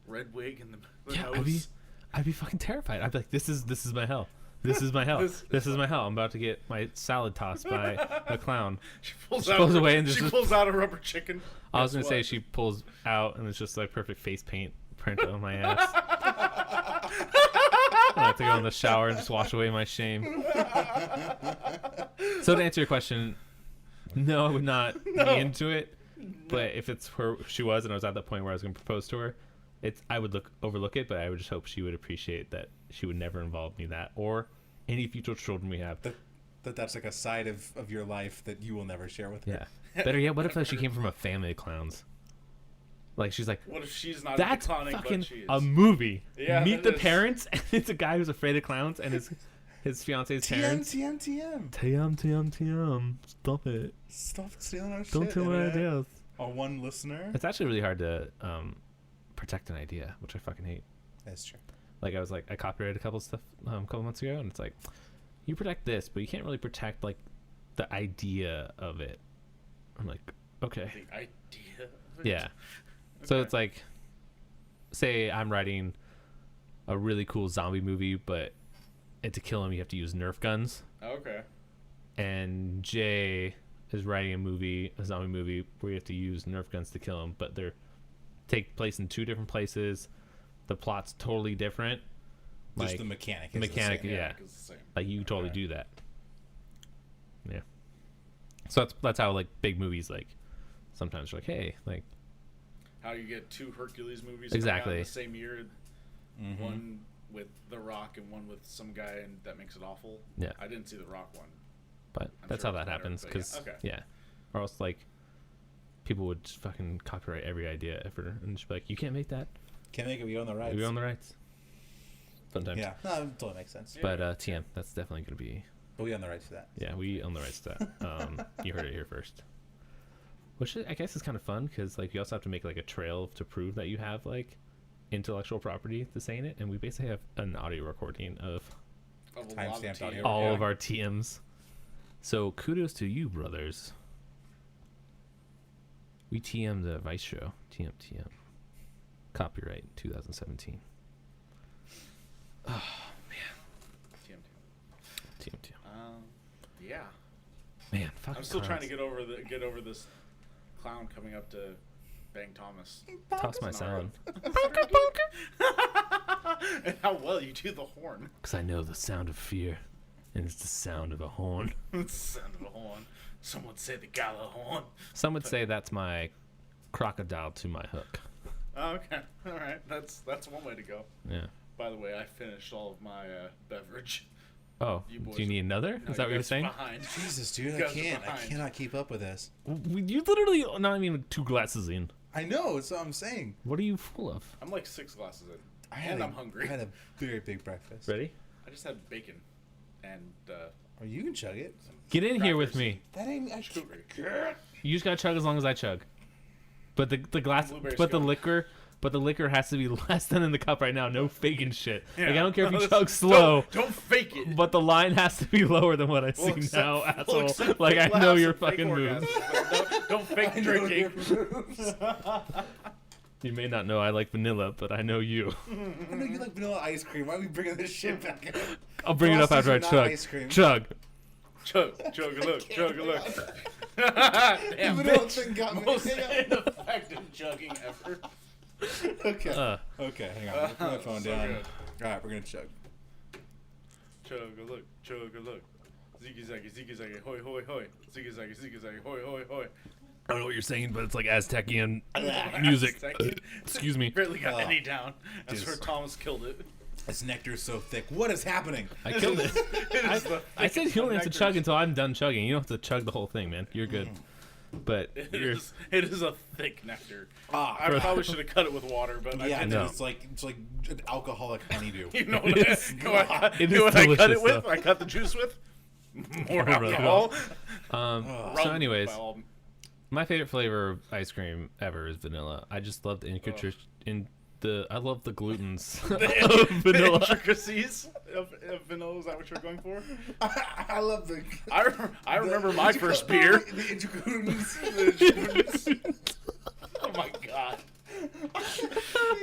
red wig and the yeah, nose. I'd be fucking terrified. I'd be like, this is my hell. This is my hell. This is my hell. I'm about to get my salad tossed by a clown. She pulls She out. pulls a- away and she just- pulls out a rubber chicken. I was Guess gonna say what? she pulls out and it's just like perfect face paint print on my ass. I have to go in the shower and just wash away my shame. So to answer your question, no, I would not be into it. But if it's where she was and I was at that point where I was going to propose to her, I would overlook it. But I would just hope she would appreciate that she would never involve me in that or any future children we have. That's like a side of your life that you will never share with her. Yeah. Better yet, what if she came from a family of clowns? Like she's like, What if she's not that's clowning, fucking but she is? a movie. Yeah, Meet it the is. parents, and it's a guy who's afraid of clowns, and his fiance's parents. TM. TM. Stop it. Stop stealing our shit. Don't tell my internet. ideas. Our one listener. It's actually really hard to protect an idea, which I fucking hate. That's true. Like I copyrighted a couple stuff a couple months ago, and it's like, you protect this, but you can't really protect like the idea of it. I'm like, okay. The idea of it? Yeah. So Okay. it's like, say I'm writing a really cool zombie movie, but to kill him you have to use Nerf guns. Okay. and Jay is writing a zombie movie where you have to use Nerf guns to kill him, but they're take place in 2 different places. The plot's totally different. Just Like, the mechanic is mechanic, the same. yeah. It's the same. Like you totally Okay. do that. Yeah. So that's how like big movies like sometimes you're like, hey, like How you get 2 Hercules movies Exactly. coming out in the same year, Mhm. one with The Rock and one with some guy, and that makes it awful. Yeah. I didn't see The Rock one. but I'm that's sure how it's that better, happens but because yeah, okay. yeah. Or else like people would just fucking copyright every idea ever and just be like, you can't make that. Can't make it. We own the rights. We own the rights. Sometimes. Yeah, no, it totally makes sense. Yeah. But TM, that's definitely gonna be But we own the rights to that. yeah, we own the rights to that. You heard it here first. Which I guess is kind of fun because like you also have to make like a trail to prove that you have like intellectual property to saying it, and we basically have an audio recording of Of a lot of Timestamped TM. audio. all Yeah. of our TMs. So kudos to you, brothers. We TM'd the Vice show. TM. Copyright 2017. TM. TM. Yeah. Man, fucking I'm still trying to clowns. get over this clown coming up to Bang Thomas. Toss my sound. And how well you do the horn. Because I know the sound of fear. And it's the sound of a horn. It's the sound of a horn. Some would say the gala horn. Some would say that's my crocodile to my hook. Oh, okay. All right. That's one way to go. Yeah. By the way, I finished all of my beverage. Oh, You boys do you need another? No, Is that what you you're guys saying? Behind. Jesus, dude, You I guys are can't. I behind. cannot keep up with this. You literally not even 2 glasses in. I know. That's what I'm saying. What are you full of? I'm like 6 glasses in. I'm I'm hungry. I had a very big breakfast. Ready? I just had bacon and Or you can chug it. Get in here with crackers. me. That ain't. I Sugar. You just gotta chug as long as I chug. But the glass, Blueberry but the scone. liquor has to be less than in the cup right now. No faking shit. Yeah. Like I don't care if No, you that's- chug slow, Don't fake it. but the line has to be lower than what I see except- now, well, asshole. except Like I we'll know have your some fake fucking moves. orgasms, but don't fake drinking. You may not know I like vanilla, but I know you. I know you like vanilla ice cream. Why are we bringing this shit back up? I'll bring it up Frosties after I are not chug. ice cream. Chug. Chug a look, chug a look. Damn, The vanilla bitch. thing got me. Most Hang on. ineffective chugging ever. Okay. Okay, hang on. Put my phone So down. good. All right, we're gonna chug. Chug a look, chug a look. Ziggy zaggy, hoy hoy hoy. Ziggy zaggy, hoy hoy hoy. I don't know what you're saying, but it's like Aztecian music. Aztecian. Excuse me. Barely got Oh. any down. That's Jeez. where Thomas killed it. This nectar's so thick. What is happening? I killed it. It is the I said thickest you only of have to nectars. chug until I'm done chugging. You don't have to chug the whole thing, man. You're good. But It you're is a thick nectar. Ah, I probably should have cut it with water, but I yeah, didn't. no. know. It's like an alcoholic honeydew. You know what, It's- you know what I, it you know is what I cut delicious, it with? though. I cut the juice with more More alcohol. so Rum, anyways, by all- my favorite flavor of ice cream ever is vanilla. I just love the I love the glutens of the vanilla. intricacies of vanilla. Is that what you're going for? I love the. I remember my first beer. The intricutes. Oh my god.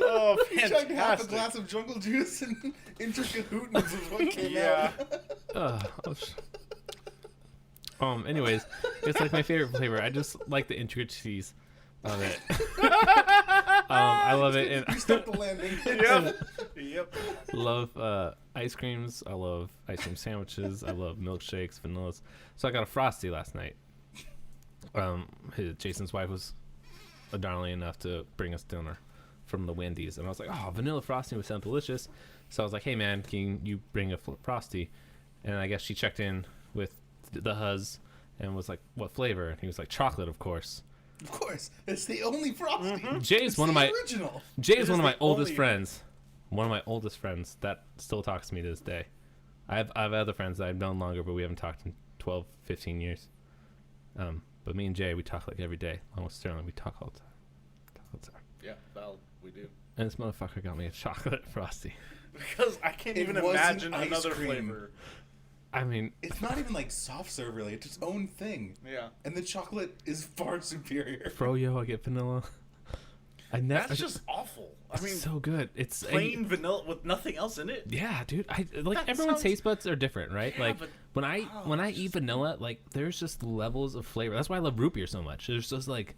Oh, He chugged half a fantastic. glass of jungle juice and intricate hootens is what came Yeah. out. Anyways, it's like my favorite flavor. I just like the intricacies of it. I love it. And You stuck the landing. Yep. love ice creams. I love ice cream sandwiches. I love milkshakes, vanillas. So I got a Frosty last night. Jason's wife was a darling enough to bring us dinner from the Wendy's, and I was like, "Oh, vanilla Frosty would sound delicious." So I was like, "Hey, man, can you bring a Frosty?" And I guess she checked in with the huzz and was like, "What flavor?" And he was like, "Chocolate, of course." Of course, it's the only Frosty. Jay's It's one of the my original. Jay It is is one of the my oldest only- friends. One of my oldest friends that still talks to me to this day. I have other friends that I've known longer, but we haven't talked in 12, 15 years. But me and Jay, we talk like every day. Along with Sterling, we talk all the time. Yeah, well, we do. And this motherfucker got me a chocolate Frosty. Because I can't It even wasn't imagine ice another cream. flavor. I mean, It's not even like soft serve really. It's its own thing. Yeah. And the chocolate is far superior. froyo, I get vanilla. That's just awful. I mean, so good. It's plain vanilla with nothing else in it. Yeah, dude. I like That everyone's sounds- taste buds are different, right? Yeah, like but- when I eat vanilla, like there's just levels of flavor. That's why I love root beer so much. There's just like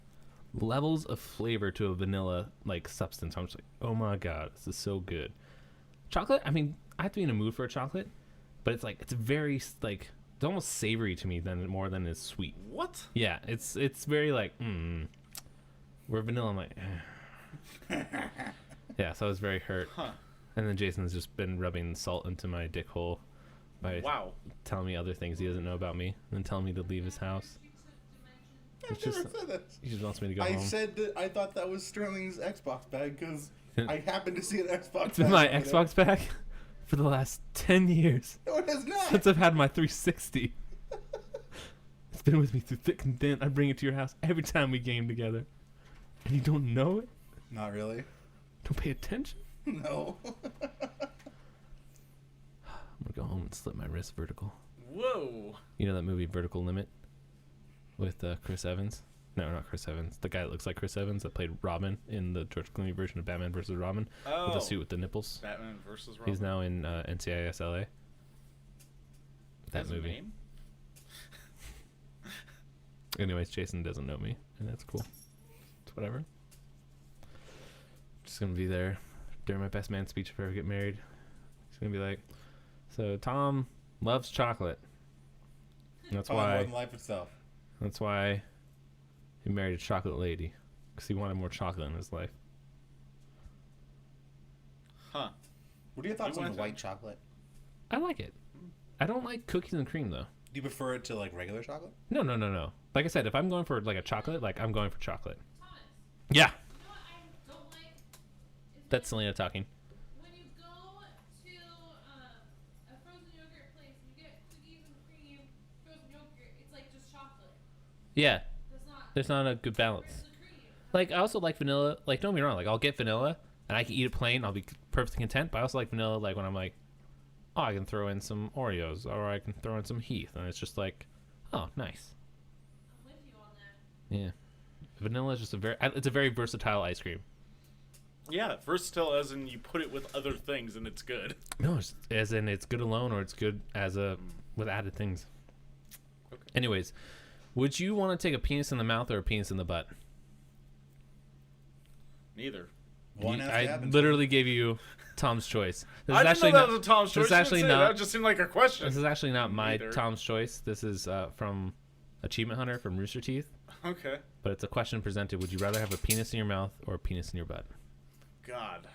levels of flavor to a vanilla like substance. I'm just like, oh my god, this is so good. Chocolate. I mean, I have to be in a mood for a chocolate, but it's like it's very like it's almost savory to me more than it's sweet. What? Yeah, it's very like where vanilla. I'm like. Yeah, so I was very hurt. Huh. And then Jason's just been rubbing salt into my dick hole by Wow. telling me other things he doesn't know about me, and then telling me to leave his house. I've never said that. He just wants me to go I home. said that I thought that was Sterling's Xbox bag because I happened to see an Xbox. It's been my bag over Xbox bag for the last 10 years there. No, it has not. since I've had my 360. It's been with me through thick and thin. I bring it to your house every time we game together, and you don't know it. Not really. Don't pay attention. No. I'm gonna go home and slip my wrist vertical. Whoa. You know that movie Vertical Limit with Chris Evans? No, not Chris Evans. The guy that looks like Chris Evans that played Robin in the George Clooney version of Batman vs. Robin Oh. with the suit with the nipples. Batman versus Robin. He's now in NCIS LA. That Has a movie. name? Anyways, Jason doesn't know me, and that's cool. It's whatever. Just gonna be there during my best man speech if I ever get married. He's gonna be like, so Tom loves chocolate. And that's Probably more why. than life itself. That's why he married a chocolate lady, because he wanted more chocolate in his life. Huh. What are your thoughts You on want white to- chocolate? I like it. I don't like cookies and cream though. Do you prefer it to like regular chocolate? No. Like I said, if I'm going for like a chocolate, like I'm going for chocolate. Thomas, Yeah, you know what I don't like? Is that's Selena talking. when you go to a frozen yogurt place and you get cookies and cream, frozen yogurt, it's like just chocolate. Yeah, That's not. there's not a good balance. Where's the cream? Like I also like vanilla. Like don't get me wrong, like I'll get vanilla and I can eat it plain. I'll be perfectly content. But I also like vanilla. Like when I'm like, oh, I can throw in some Oreos or I can throw in some Heath, and it's just like, oh, nice. I'm with you on that. Yeah, vanilla is just it's a very versatile ice cream. Yeah, versatile as in you put it with other things and it's good. No, as in it's good alone or it's good as a with added things. Okay. Anyways, would you want to take a penis in the mouth or a penis in the butt? Neither. One has to I happen. literally gave you Tom's choice. This I is didn't actually know not, that was a Tom's choice. This is You actually didn't say not. That just seemed like a question. This is actually not my Neither. Tom's choice. This is from Achievement Hunter from Rooster Teeth. Okay. But it's a question presented: would you rather have a penis in your mouth or a penis in your butt? God.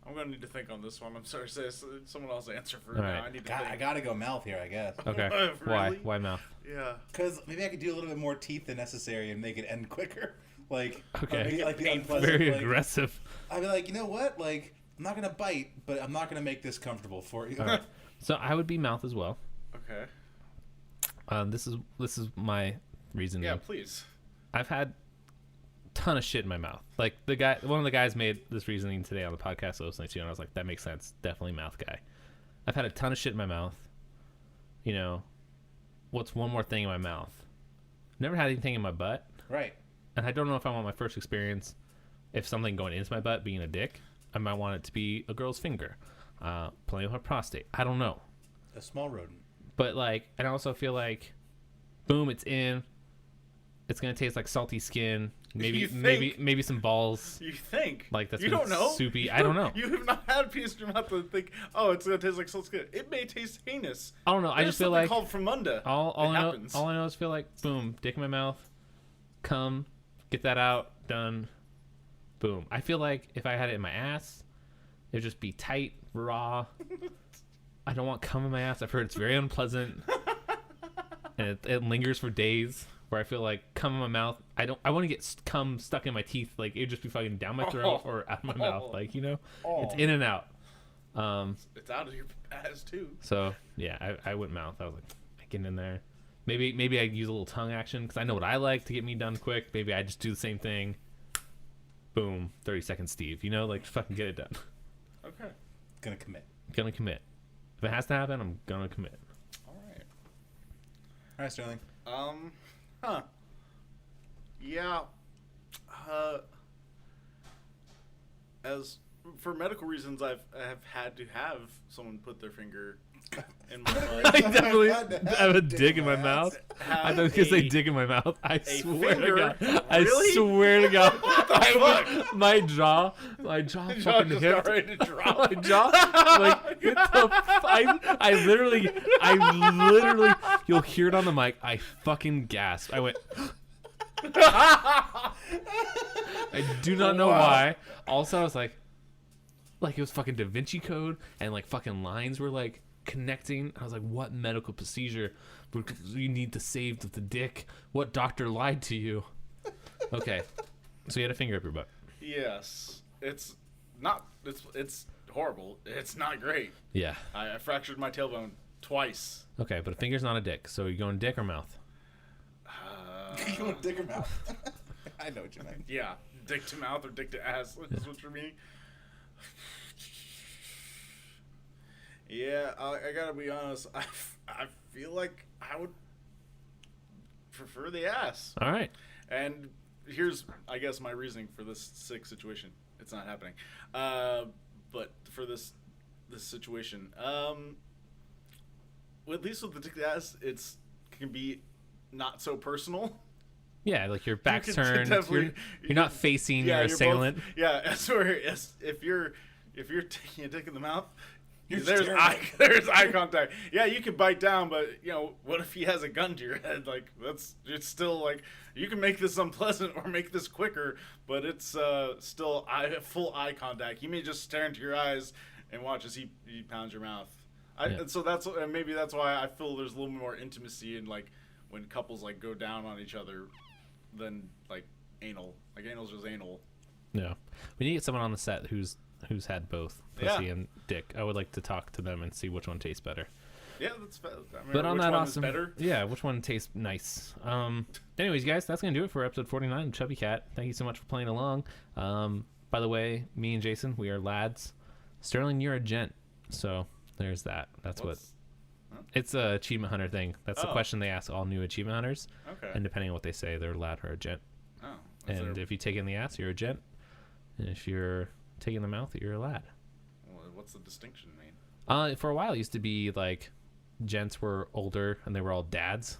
I'm going to need to think on this one. I'm sorry. Say someone else answer for All now. right. I need to God, think. I gotta go mouth here, I guess. Okay. Really? Why mouth? Yeah. Because maybe I could do a little bit more teeth than necessary and make it end quicker. Like, Okay. make it, like the unpleasant. Very like, aggressive. I'd be like, you know what? Like, I'm not gonna bite, but I'm not gonna make this comfortable for you. All right. So I would be mouth as well. Okay. This is my reasoning. Yeah, please. I've had a ton of shit in my mouth. Like one of the guys made this reasoning today on the podcast I was listening to, and I was like, that makes sense. Definitely mouth guy. I've had a ton of shit in my mouth. You know, what's one more thing in my mouth? Never had anything in my butt, Right. and I don't know if I want my first experience, if something going into my butt being a dick. I might want it to be a girl's finger, playing with my prostate. I don't know. A small rodent. But like, and I also feel like, boom, it's in. It's gonna taste like salty skin. Maybe You think? maybe some balls. You think? Like that's you been don't know. soupy. I don't know. You have not had a penis in your mouth and think, oh, it's gonna taste like salt skin. It may taste heinous. I don't know. I There's just feel something like called Fremunda. all It I know happens. all I know is feel like boom, dick in my mouth, come, get that out, done, boom. I feel like if I had it in my ass, it'd just be tight, raw. I don't want cum in my ass. I've heard it's very unpleasant, and it lingers for days. Where I feel like cum in my mouth. I want to get cum stuck in my teeth. Like it'd just be fucking down my throat or out of my mouth. Like it's in and out. It's out of your ass too. So yeah, I went mouth. I was like, getting in there. Maybe I use a little tongue action because I know what I like to get me done quick. Maybe I just do the same thing. Boom, 30 seconds, Steve. Like fucking get it done. Okay. Gonna commit. Gonna commit. If it has to happen, I'm gonna commit. All right. All right, Sterling. Huh. Yeah. as for medical reasons, I have had to have someone put their finger in my I butt. definitely had to have have a dick dick in in my my mouth. Have I thought you could say a- dick in my mouth. I swear finger? to God. I Really? swear to God. What the fuck? My jaw Jaw fucking just hit. got ready to drop. My jaw, like, hit the I literally, you'll hear it on the mic. I fucking gasped. I went. I do not know why. Also, I was like it was fucking Da Vinci Code, and like fucking lines were like connecting. I was like, what medical procedure you need to save the dick? What doctor lied to you? Okay, so you had a finger up your butt. Yes, it's not. It's horrible. It's not great. Yeah. I fractured my tailbone twice. Okay, but a finger's not a dick. So you going dick or mouth? You want dick or mouth? I know what you mean. Yeah, dick to mouth or dick to ass. Is what you're meaning. Yeah, I gotta be honest. I feel like I would prefer the ass. All right. And here's, I guess, my reasoning for this sick situation. It's not happening. But for this situation, at least with the dick to ass, it's can be not so personal. Yeah, like your back's can turned. definitely- You're not facing your you're assailant. both, yeah, that's where if you're taking a dick in the mouth, You're there's staring. there's eye contact. Yeah, you can bite down, but what if he has a gun to your head? Like it's still like you can make this unpleasant or make this quicker, but it's still full eye contact. You may just stare into your eyes and watch as he pounds your mouth. And so maybe that's why I feel there's a little more intimacy in like when couples like go down on each other than like anal. Like anal's just anal. Yeah, we need to get someone on the set who's had both pussy and dick. I would like to talk to them and see which one tastes better. Yeah, that's fair. I mean, But on which that one awesome, is better? yeah, which one tastes nice? Anyways, guys, that's gonna do it for episode 49 of Chubby Cat. Thank you so much for playing along. By the way, me and Jason, we are lads. Sterling, you're a gent. So there's that. That's What's- what. It's a achievement hunter thing. That's the Oh. question they ask all new achievement hunters. Okay. And depending on what they say, they're a lad or a gent. Oh, is And there- if you take in the ass, you're a gent. And if you're taking the mouth, you're a lad. what's the distinction mean? For a while, it used to be like gents were older and they were all dads,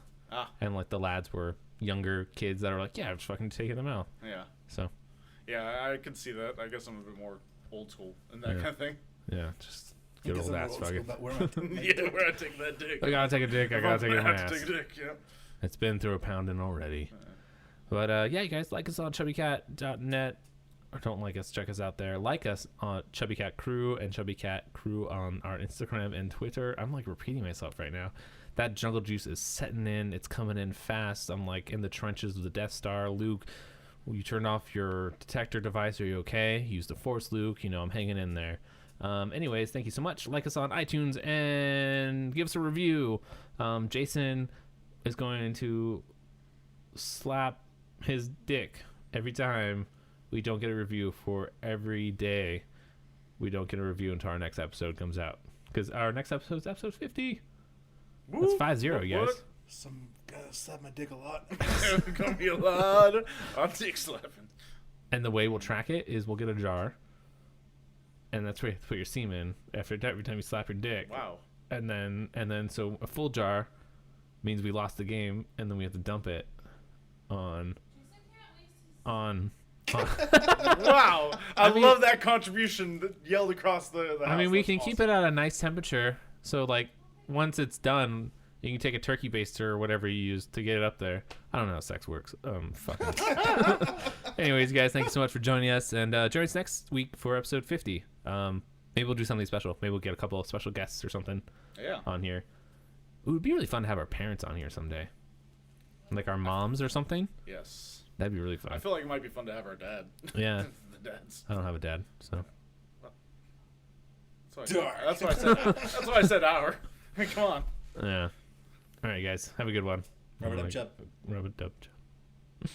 and like the lads were younger kids that are like, yeah, I'm just fucking taking them out. Yeah. So Yeah, I can see that. I guess I'm a bit more old school in that Yeah. kind of thing. yeah, just good old ass fucking. Yeah, where I take that dick. I gotta take a dick. I gotta take it in my have ass. to take a dick. Yeah. It's been through a pounding already. But yeah, you guys like us on chubbycat.net. Or don't like us, check us out there. Like us on Chubby Cat Crew and Chubby Cat Crew on our Instagram and Twitter. I'm like repeating myself right now. That jungle juice is setting in. It's coming in fast. I'm like in the trenches of the Death Star. Luke, you turned off your detector device. Are you okay? Use the Force, Luke. I'm hanging in there. Anyways, thank you so much. Like us on iTunes and give us a review. Jason is going to slap his dick every time we don't get a review. For every day we don't get a review until our next episode comes out, because our next episode is episode 50. That's 50, you guys. Some guys slap my dick a lot. Gonna be a lot on dick slapping. And the way we'll track it is we'll get a jar, and that's where you put your semen every time you slap your dick. Wow. And then so a full jar means we lost the game, and then we have to dump it on Wow. I mean- love that contribution that yelled across the house. I mean, we That's can awesome. keep it at a nice temperature. So, like, once it's done, you can take a turkey baster or whatever you use to get it up there. I don't know how sex works. Fucking. Anyways, guys, thank you so much for joining us. And join us next week for episode 50. Maybe we'll do something special. Maybe we'll get a couple of special guests or something on here. It would be really fun to have our parents on here someday. Like our moms or something. Yes. That'd be really fun. I feel like it might be fun to have our dad. Yeah. The dads. I don't have a dad, so. That's why I said our. I mean, come on. Yeah. All right, guys. Have a good one. Rub it up, Chubb. Rub it up, Chubb.